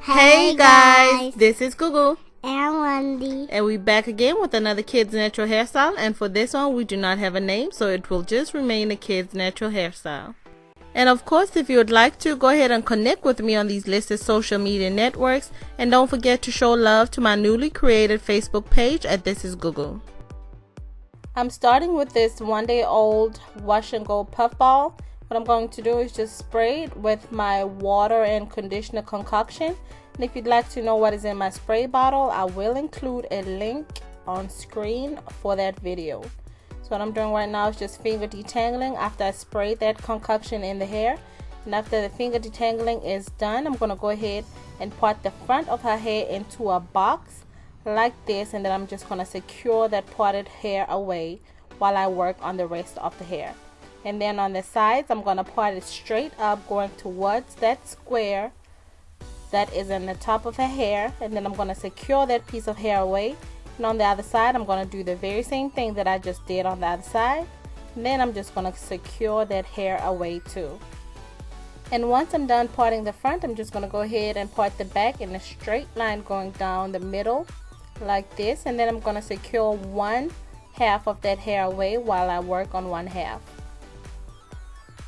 Hey guys, this is Gugu and Wendy, and we're back again with another Kids Natural Hairstyle, and for this one we do not have a name, so it will just remain a Kids Natural Hairstyle. And of course, if you would like to, go ahead and connect with me on these listed social media networks, and don't forget to show love to my newly created Facebook page at Thisisgugu. I'm starting with this 1-day-old wash and go puff ball. What I'm going to do is just spray it with my water and conditioner concoction. And if you'd like to know what is in my spray bottle, I will include a link on screen for that video. So what I'm doing right now is just finger detangling after I sprayed that concoction in the hair. And after the finger detangling is done, I'm going to go ahead and part the front of her hair into a box like this, and then I'm just going to secure that parted hair away while I work on the rest of the hair. And then on the sides, I'm going to part it straight up going towards that square that is in the top of her hair, and then I'm going to secure that piece of hair away. And on the other side, I'm going to do the very same thing that I just did on the other side, and then I'm just going to secure that hair away too. And once I'm done parting the front, I'm just going to go ahead and part the back in a straight line going down the middle like this, and then I'm going to secure one half of that hair away while I work on one half.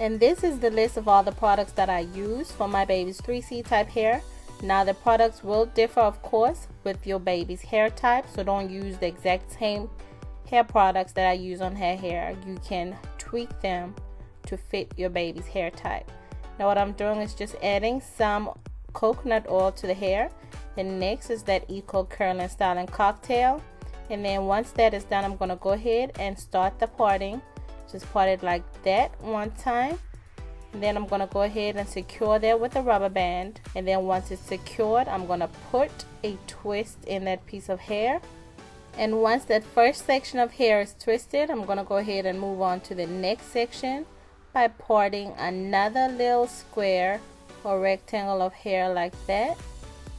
And this is the list of all the products that I use for my baby's 3C type hair. Now the products will differ, of course, with your baby's hair type, so don't use the exact same hair products that I use on her hair. You can tweak them to fit your baby's hair type. Now what I'm doing is just adding some coconut oil to the hair. And next is that Eco Curl and Styling Cocktail. And then once that is done, I'm going to go ahead and start the parting. Just part it like that one time, and then I'm going to go ahead and secure that with a rubber band. And then once it's secured, I'm going to put a twist in that piece of hair. And once that first section of hair is twisted, I'm going to go ahead and move on to the next section by parting another little square or rectangle of hair like that.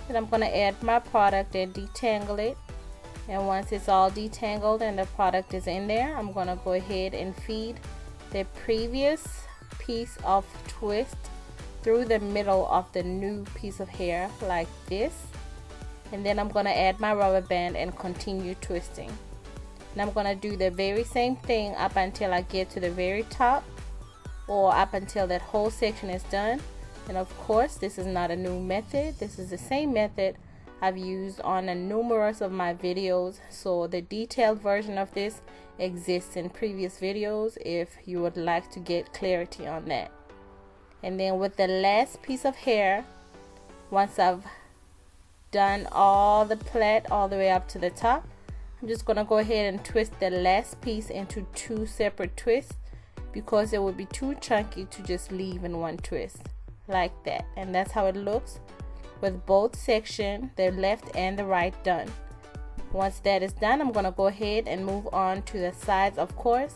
And I'm going to add my product and detangle it. And once it's all detangled and the product is in there, I'm going to go ahead and feed the previous piece of twist through the middle of the new piece of hair like this. And then I'm going to add my rubber band and continue twisting. And I'm going to do the very same thing up until I get to the very top, or up until that whole section is done. And of course, this is not a new method. This is the same method I've used on a numerous of my videos, so the detailed version of this exists in previous videos if you would like to get clarity on that. And then with the last piece of hair, once I've done all the plait all the way up to the top, I'm just going to go ahead and twist the last piece into two separate twists, because it would be too chunky to just leave in one twist like that. And that's how it looks with both sections, the left and the right, done. Once that is done, I'm going to go ahead and move on to the sides, of course.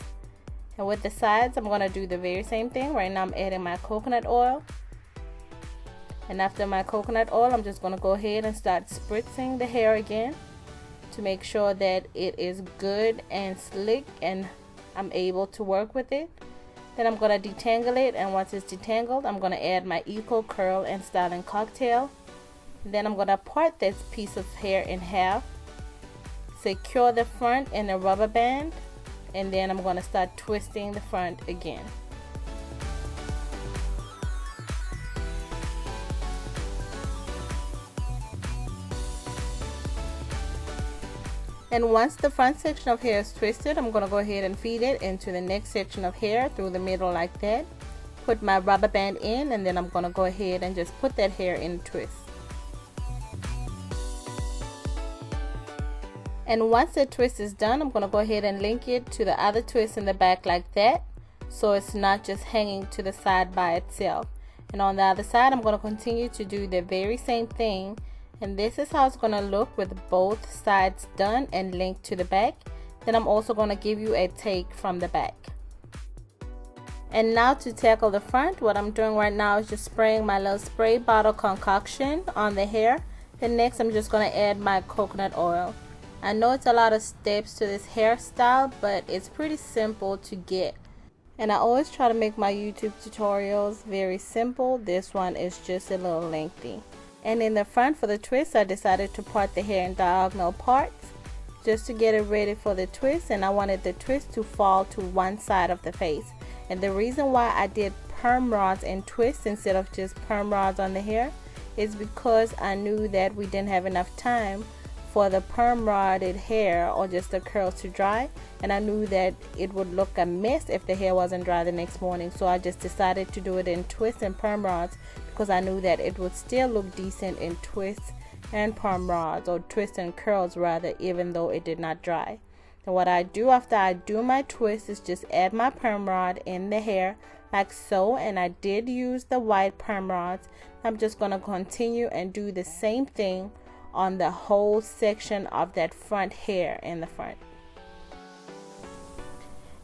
And with the sides, I'm going to do the very same thing. Right now I'm adding my coconut oil. And after my coconut oil, I'm just going to go ahead and start spritzing the hair again to make sure that it is good and slick and I'm able to work with it. Then I'm going to detangle it, and once it's detangled, I'm going to add my Eco Curl and Styling Cocktail. Then I'm going to part this piece of hair in half, secure the front in a rubber band, and then I'm going to start twisting the front again. And once the front section of hair is twisted, I'm going to go ahead and feed it into the next section of hair through the middle like that. Put my rubber band in, and then I'm going to go ahead and just put that hair in a twist. And once the twist is done, I'm going to go ahead and link it to the other twist in the back like that, so it's not just hanging to the side by itself. And on the other side, I'm going to continue to do the very same thing. And this is how it's going to look with both sides done and linked to the back. Then I'm also going to give you a take from the back. And now to tackle the front, what I'm doing right now is just spraying my little spray bottle concoction on the hair. Then next I'm just going to add my coconut oil. I know it's a lot of steps to this hairstyle, but it's pretty simple to get. And I always try to make my YouTube tutorials very simple. This one is just a little lengthy. And in the front for the twist, I decided to part the hair in diagonal parts just to get it ready for the twist, and I wanted the twist to fall to one side of the face. And the reason why I did perm rods and twists instead of just perm rods on the hair is because I knew that we didn't have enough time for the perm rodded hair or just the curls to dry, and I knew that it would look a mess if the hair wasn't dry the next morning. So I just decided to do it in twists and perm rods because I knew that it would still look decent in twists and perm rods, or twists and curls rather, even though it did not dry. And what I do after I do my twist is just add my perm rod in the hair like so, and I did use the white perm rods. I'm just going to continue and do the same thing on the whole section of that front hair in the front.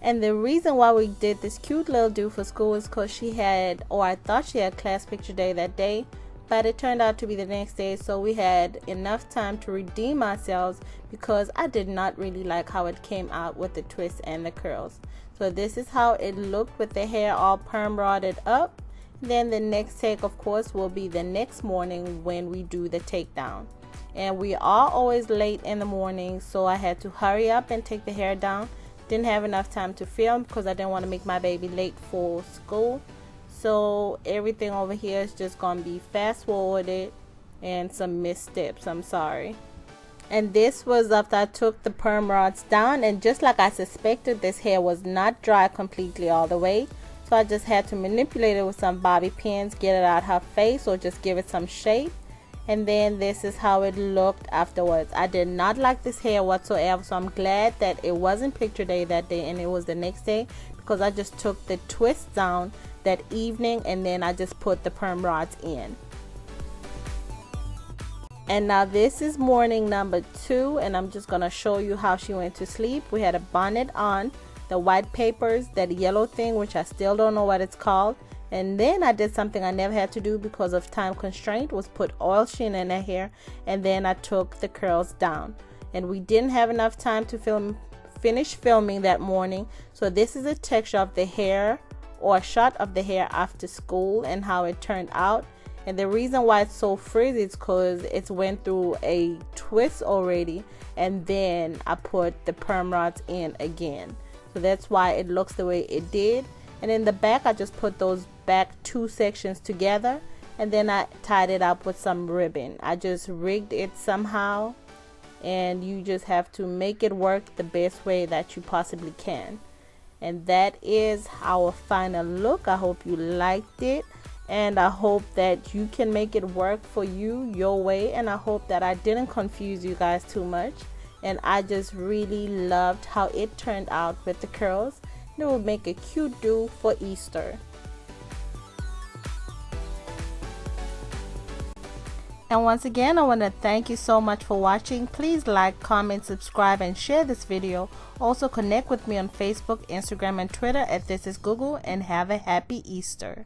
And the reason why we did this cute little do for school is because she had, or I thought she had, class picture day that day, but it turned out to be the next day, so we had enough time to redeem ourselves because I did not really like how it came out with the twists and the curls. So this is how it looked with the hair all perm rodded up. Then the next take, of course, will be the next morning when we do the takedown. And we are always late in the morning, so I had to hurry up and take the hair down. Didn't have enough time to film because I didn't want to make my baby late for school. So everything over here is just going to be fast forwarded and some missteps. I'm sorry. And this was after I took the perm rods down, and just like I suspected, this hair was not dry completely all the way. So I just had to manipulate it with some bobby pins, get it out her face, or just give it some shape. And then this is how it looked afterwards. I did not like this hair whatsoever, so I'm glad that it wasn't picture day that day and it was the next day, because I just took the twist down that evening and then I just put the perm rods in. And now this is morning number 2, and I'm just gonna show you how she went to sleep. We had a bonnet on, the white papers, that yellow thing which I still don't know what it's called. And then I did something I never had to do because of time constraint, was put oil sheen in her hair, and then I took the curls down. And we didn't have enough time to finish filming that morning, so this is a texture of the hair, or a shot of the hair after school, and how it turned out. And the reason why it's so frizzy is because it went through a twist already, and then I put the perm rods in again, so that's why it looks the way it did. And in the back, I just put those back 2 sections together, and then I tied it up with some ribbon. I just rigged it somehow, and you just have to make it work the best way that you possibly can. And that is our final look. I hope you liked it, and I hope that you can make it work for you your way, and I hope that I didn't confuse you guys too much. And I just really loved how it turned out with the curls. It will make a cute do for Easter. And once again, I want to thank you so much for watching. Please like, comment, subscribe, and share this video. Also connect with me on Facebook, Instagram, and Twitter at Thisisgugu, and have a happy Easter.